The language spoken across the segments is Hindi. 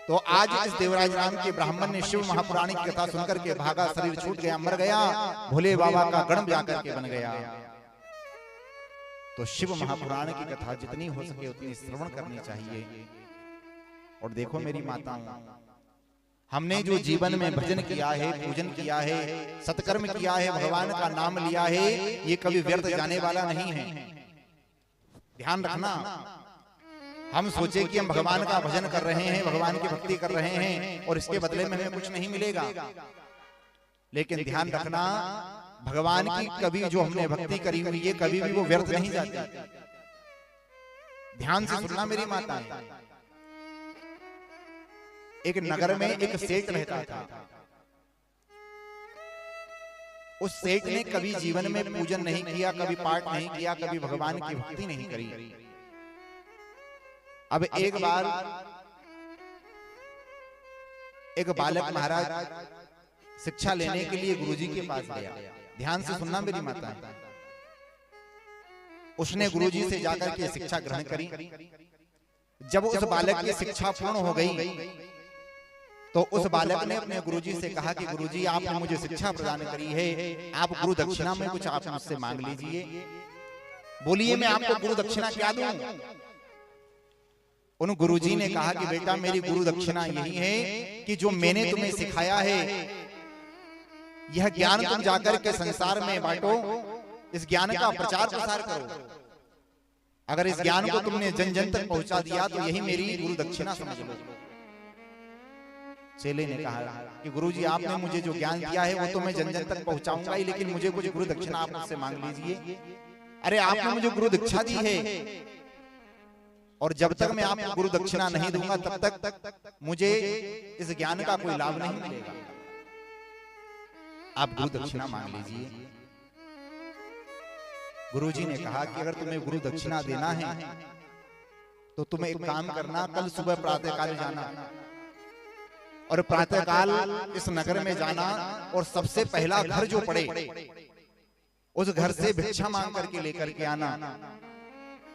तो आज इस देवराज नाम के ब्राह्मण ने शिव महापुराण की कथा सुनकर के भागा, शरीर छूट गया, मर गया, भोले बाबा का गण जाकर के बन गया। तो शिव महापुराण की कथा जितनी हो सके उतनी श्रवण करनी चाहिए। और देखो मेरी माता, हमने जो जीवन में भजन किया है, पूजन किया है, सत्कर्म किया है, भगवान का नाम लिया है, ये कभी व्यर्थ जाने वाला नहीं है। ध्यान रखना, हम सोचे कि हम भगवान का भजन कर रहे हैं, भगवान की भक्ति कर रहे हैं और इसके बदले में हमें कुछ नहीं मिलेगा। लेकिन ध्यान रखना, भगवान की कभी जो हमने भक्ति करी हुई है कभी भी वो व्यर्थ नहीं जाती। ध्यान से सुनना मेरी माता। एक नगर में एक सेठ रहता था। उस सेठ ने कभी जीवन में पूजन नहीं किया, कभी पाठ नहीं किया, कभी भगवान की भक्ति नहीं करी। अब एक बार एक बालक महाराज शिक्षा लेने के लिए गुरुजी के पास गया। ध्यान से सुनना मेरी माता। उसने गुरुजी से जाकर के शिक्षा ग्रहण करी। जब उस बालक की शिक्षा पूर्ण हो गई तो उस बालक ने अपने गुरुजी से कहा कि गुरुजी, आपने मुझे शिक्षा प्रदान करी है, आप गुरु दक्षिणा में कुछ आप मुझसे मांग लीजिए। बोलिए, मैं आपको गुरु दक्षिणा क्या दूं? उन गुरुजी ने कहा कि बेटा, मेरी गुरु दक्षिणा यही है कि जो मैंने तुम्हें सिखाया है, यह ज्ञान तुम जाकर के संसार में बांटो, इस ज्ञान का प्रचार प्रसार करो। अगर इस ज्ञान को तुमने जन जन तक पहुंचा दिया तो यही मेरी गुरु दक्षिणा समझ लो। चेले ने कहा कि गुरुजी, आपने मुझे जो ज्ञान दिया है वो तो मैं जन जन तक पहुंचाऊंगा ही, लेकिन मुझे कुछ गुरु दक्षिणा आप मुझसे मांग लीजिए। अरे, आपने मुझे गुरु दीक्षा दी है और जब तक मैं आपको गुरु दक्षिणा नहीं दूंगा तब तक मुझे इस ज्ञान का कोई लाभ नहीं मिलेगा। आप गुरु दक्षिणा मांग लीजिए। गुरुजी ने कहा कि अगर तुम्हें गुरु दक्षिणा देना है तो तुम्हें एक काम करना, कल सुबह प्रातःकाल जाना और प्रातःकाल इस नगर में जाना और सबसे पहला घर जो पड़े उस घर से भिक्षा मांग करके लेकर के आना,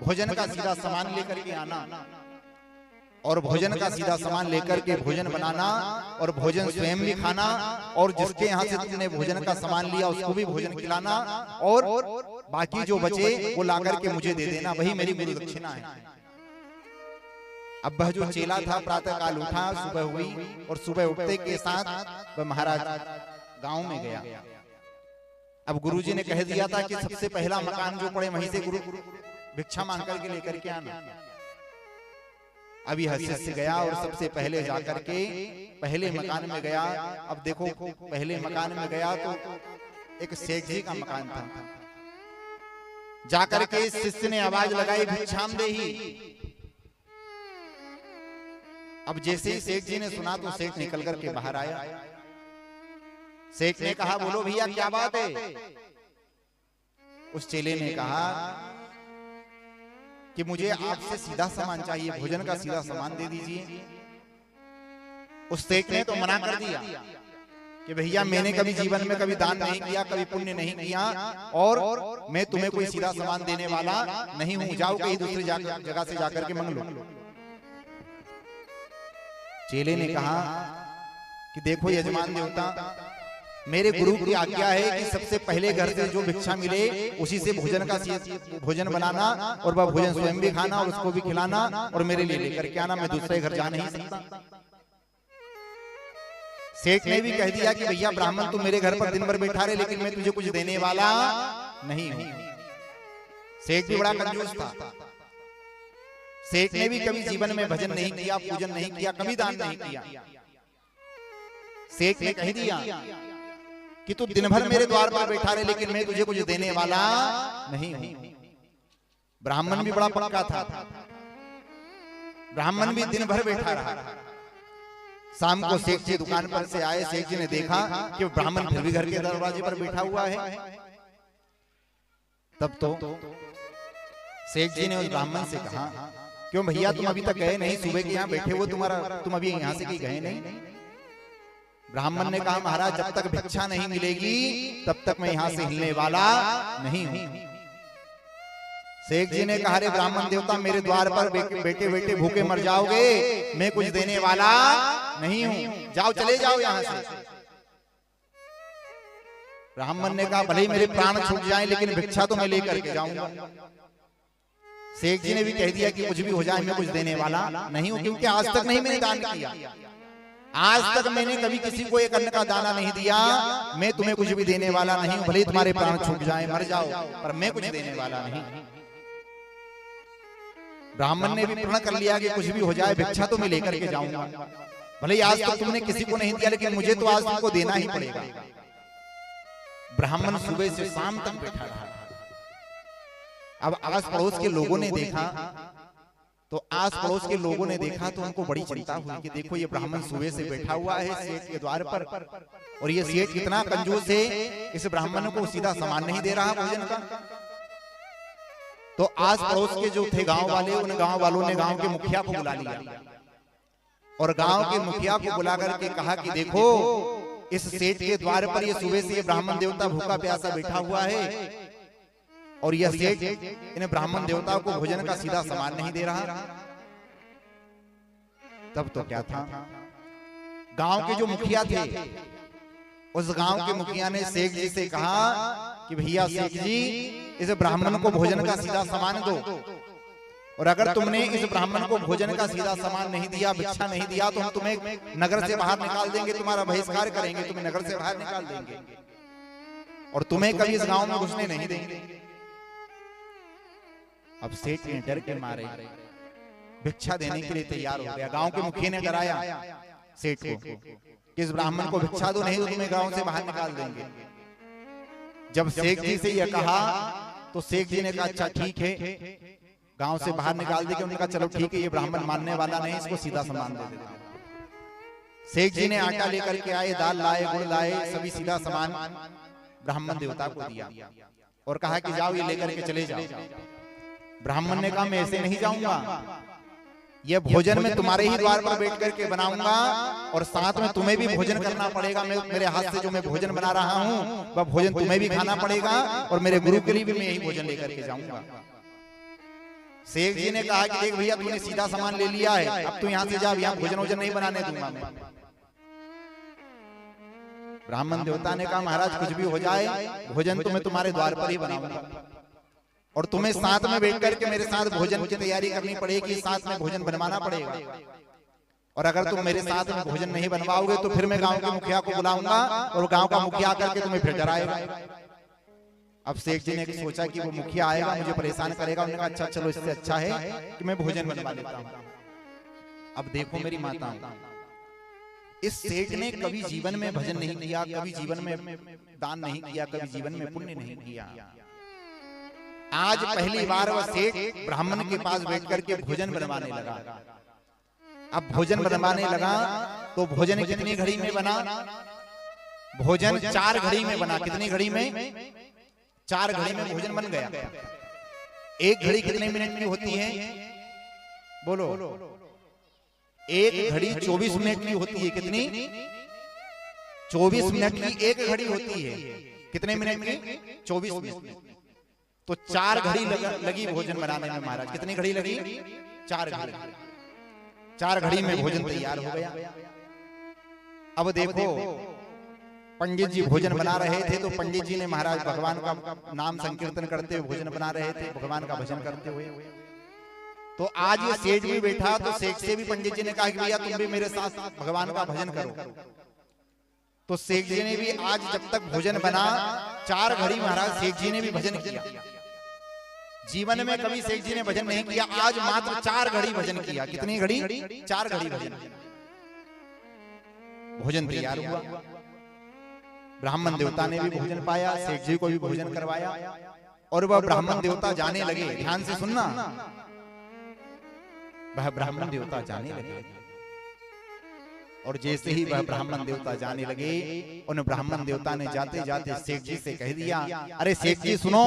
भोजन का सीधा सामान लेकर के आना और भोजन का सीधा सामान लेकर के भोजन बनाना और भोजन स्वयं भी खाना और जिसके यहाँ से तुमने भोजन का सामान लिया उसको भी भोजन खिलाना और बाकी जो बचे वो लाकर के मुझे दे देना, वही मेरी गुरु दक्षिणा है। अब वह जो चेला था प्रातःकाल उठा, सुबह हुई और सुबह उठते के साथ वह महाराज गांव में गया। अब गुरुजी ने कह दिया था कि सबसे पहला मकान जो पड़े वहीं से गुरु भिक्षा मांग करके लेकर के आना। अभी शिष्य गया और सबसे पहले जाकर के पहले मकान में गया। अब देखो, पहले मकान में गया तो एक सेठ जी का मकान था। जाकर के शिष्य ने आवाज लगाई, भिक्षाम देहि। अब जैसे ही सेठ जी ने सुना तो सेठ निकल करके बाहर आया। सेठ ने कहा, बोलो भैया क्या बात है? उस चेले ने कहा कि मुझे आपसे सीधा सामान चाहिए, भोजन का सीधा सामान दे दीजिए। उस सेठ ने तो मना कर दिया कि भैया, मैंने कभी जीवन में कभी दान नहीं किया, कभी पुण्य नहीं किया और मैं तुम्हें कोई सीधा सामान देने वाला नहीं हूं। जाओ कहीं दूसरी जगह से जाकर के मांग लो। चेले ने कहा कि देखो यजमान देवता, मेरे गुरु की आज्ञा है कि सबसे पहले घर से जो भिक्षा मिले उसी से भोजन बनाना और वह भोजन स्वयं भी खाना और उसको भी खिलाना और मेरे लिए लेकर के आना। मैं दूसरे घर जा नहीं सकता। सेठ ने भी कह दिया कि भैया ब्राह्मण, तू मेरे घर पर दिन भर बैठा रहे, लेकिन मैं तुझे कुछ देने वाला नहीं हूं। सेठ भी बड़ा कंजूस था। सेठ ने भी कभी जीवन में भजन नहीं किया, पूजन नहीं किया, कभी दान नहीं किया। सेठ ने कह दिया कि तू दिन भर मेरे द्वार पर बैठा रहे, लेकिन मैं तुझे कुछ देने वाला नहीं हूं। ब्राह्मण भी बड़ा पक्का था। ब्राह्मण भी दिन भर बैठा रहा। शाम को सेठ जी दुकान पर से आए। सेठ जी ने देखा कि ब्राह्मण फिर भी घर के दरवाजे पर बैठा हुआ है। तब तो सेठ जी ने उस ब्राह्मण से कहा, क्यों भैया, तुम अभी तक गए नहीं? सुबह के यहाँ बैठे हो, तुम अभी यहाँ से गए नहीं? ब्राह्मण ने कहा, महाराज, जब तक भिक्षा नहीं मिलेगी तब तक मैं यहाँ से हिलने वाला नहीं हूं। शेख जी ने कहा, रे ब्राह्मण देवता, मेरे द्वार पर बेटे बेटे भूखे मर जाओगे, मैं कुछ देने वाला नहीं हूं, जाओ चले जाओ यहां से। ब्राह्मण ने कहा, भले ही मेरे प्राण छूट जाएं लेकिन भिक्षा तो मैं लेकर के जाऊंगा। शेख जी ने भी कह दिया कि कुछ भी हो जाए मैं कुछ देने वाला नहीं हूं, क्योंकि आज तक नहीं मैंने दान किया, आज तक मैंने कभी किसी को एक अन्न का दाना नहीं दिया, मैं तुम्हें कुछ भी देने वाला नहीं हूं, भले ही तुम्हारे प्राण छूट जाएं मर जाओ, पर मैं कुछ देने वाला नहीं। ब्राह्मण ने भी प्रण कर लिया कि कुछ भी हो जाए भिक्षा तो मैं लेकर के जाऊंगा, भले ही आज तक तुमने किसी को नहीं दिया लेकिन मुझे तो आज तुमको देना ही पड़ेगा। ब्राह्मण सुबह से शाम तक बैठा रहा। अब आस पड़ोस के लोगों ने देखा, तो आस पड़ोस के लोगों ने देखा तो उनको बड़ी चिंता हुई कि देखो ये ब्राह्मण सुबह से बैठा हुआ है सेठ के द्वार पर, और ये सेठ कितना कंजूस है, इस ब्राह्मण को सीधा सामान नहीं दे रहा भोजन का। तो आस पड़ोस के जो थे गांव वाले, उन गांव वालों ने गांव के मुखिया को बुला लिया, और गांव के मुखिया को बुला करके कहा कि देखो इस सेठ के द्वार पर ये सुबह से ये ब्राह्मण देवता भूखा प्यासा बैठा हुआ है, और यह सेठ इन ब्राह्मण देवताओं को भोजन का सीधा सामान नहीं दे रहा। तब तो क्या था, गांव के जो मुखिया थे, उस गांव के मुखिया ने शेख जी से कहा कि भैया शेख जी, इस ब्राह्मण को भोजन का सीधा सामान दो, और अगर तुमने इस ब्राह्मण को भोजन का सीधा सामान नहीं दिया, भिक्षा नहीं दिया, तो हम तुम्हें नगर से बाहर निकाल देंगे, तुम्हारा बहिष्कार करेंगे, तुम्हें नगर से बाहर निकाल देंगे, और तुम्हें कभी इस गांव में घुसने नहीं देंगे। अब सेठ ने डर के मारे भिक्षा देने के लिए तैयार हो गया। गांव के मुखिया ने डराया सेठ को कि इस ब्राह्मण को भिक्षा दो, नहीं तो तुम्हें गांव से बाहर निकाल देंगे। जब शेख जी से यह कहा तो शेख जी ने कहा, अच्छा ठीक है, गांव से बाहर निकाल देंगे। उन्होंने कहा चलो ठीक है, ये ब्राह्मण मानने वाला नहीं, इसको सीधा सामान दे देता हूं। शेख जी ने आटा लेकर के आए, दाल लाए, गुड़ लाए, सभी सीधा सामान ब्राह्मण देवता को दिया और कहा कि जाओ ये लेकर के चले जाओ। ब्राह्मण ने कहा, मैं ऐसे नहीं जाऊंगा, यह भोजन मैं तुम्हारे ही द्वार पर बैठ करके बनाऊंगा, और साथ में तुम्हें भी भोजन करना पड़ेगा। मैं मेरे हाथ से जो मैं भोजन बना रहा हूं वह भोजन तुम्हें भी खाना पड़ेगा, और मेरे गुरु के लिए भी मैं यही भोजन लेकर के जाऊंगा। शेख जी ने कहा कि देख भैया, तूने सीधा सामान ले लिया है, अब तू यहाँ से जा, यहाँ भोजन वोजन नहीं बनाने दूंगा मैं। ब्राह्मण देवता ने कहा, महाराज कुछ भी हो जाए, भोजन तो मैं तुम्हारे द्वार पर ही बनाऊंगा, और तुम्हें साथ में बैठ करके मेरे साथ भोजन की तैयारी करनी पड़ेगी, साथ में भोजन बनवाना पड़ेगा, और अगर तुम मेरे साथ में भोजन नहीं बनवाओगे तो फिर मैं गांव के मुखिया को बुलाऊंगा, और गांव का मुखिया करके तुम्हें फिर डराएगा। अब शेख जी ने सोचा कि वो मुखिया आएगा, मुझे परेशान करेगा। उन्होंने कहा, अच्छा चलो, इससे अच्छा है कि मैं भोजन बनवा लेता हूँ। अब देखो मेरी माता, इस सेठ ने कभी जीवन में भजन नहीं किया, कभी जीवन में दान नहीं किया, कभी जीवन में पुण्य नहीं किया। आज पहली बार वह सेठ ब्राह्मण के पास बैठ करके भोजन बनवाने लगा। अब भोजन बनवाने लगा तो भोजन कितनी घड़ी में बना? भोजन 4 घड़ी में बना। कितनी घड़ी में? 4 घड़ी में भोजन बन गया। एक घड़ी कितने मिनट की होती है? बोलो। एक घड़ी 24 मिनट की होती है। कितनी? 24 मिनट की एक घड़ी होती है। कितने मिनट की? 24 मिनट। तो 4 घड़ी लगी भोजन बनाने में महाराज। कितनी घड़ी लगी? 4 घड़ी। 4 घड़ी में भोजन तैयार हो गया। अब देखो, पंडित जी भोजन बना रहे थे तो पंडित जी ने महाराज भगवान का नाम संकीर्तन करते हुए भोजन बना रहे थे, भगवान का भजन करते हुए। तो आज ये सेठ भी बैठा तो सेठ से भी पंडित जी ने कहा कि भैया तुम भी मेरे साथ भगवान का भजन करो। तो सेठ जी ने भी आज जब तक भोजन बना 4 घड़ी महाराज सेठ जी ने भी भजन किया। जीवन में कभी सेठ जी ने भजन नहीं किया, आज मात्र 4 घड़ी भजन किया। कितनी घड़ी? 4 घड़ी भजन। भोजन तैयार हुआ। ब्राह्मण देवता ने भी भोजन पाया, सेठ जी को भी भोजन करवाया और वह ब्राह्मण देवता जाने लगे। ध्यान से सुनना, वह ब्राह्मण देवता जाने लगे और जैसे ही वह ब्राह्मण देवता जाने लगे, उन ब्राह्मण देवता ने जाते जाते सेठ जी से कह दिया, अरे सेठ जी सुनो,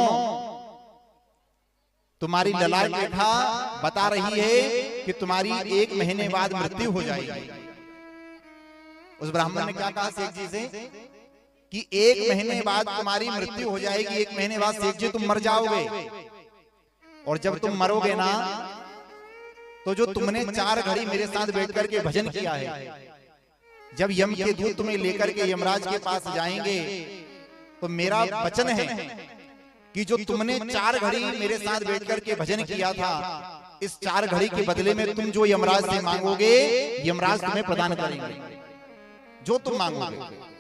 तुम्हारी ललाट रेखा बता रही है कि तुम्हारी 1 महीने बाद मृत्यु हो जाएगी। उस ब्राह्मण ने क्या कहा सेठ जी से कि 1 महीने बाद तुम्हारी मृत्यु हो जाएगी, 1 महीने बाद सेठ जी तुम मर जाओगे। और जब तुम मरोगे ना, तो जो तुमने 4 घड़ी मेरे साथ बैठ करके भजन किया है, जब यम के दूत तुम्हें लेकर के यमराज के पास जाएंगे, तो मेरा वचन है कि जो तुमने 4 घड़ी मेरे साथ बैठ करके भजन किया था, इस 4 घड़ी के बदले में तुम जो यमराज से मांगोगे, यमराज तुम्हें प्रदान करेंगे जो तुम मांगोगे।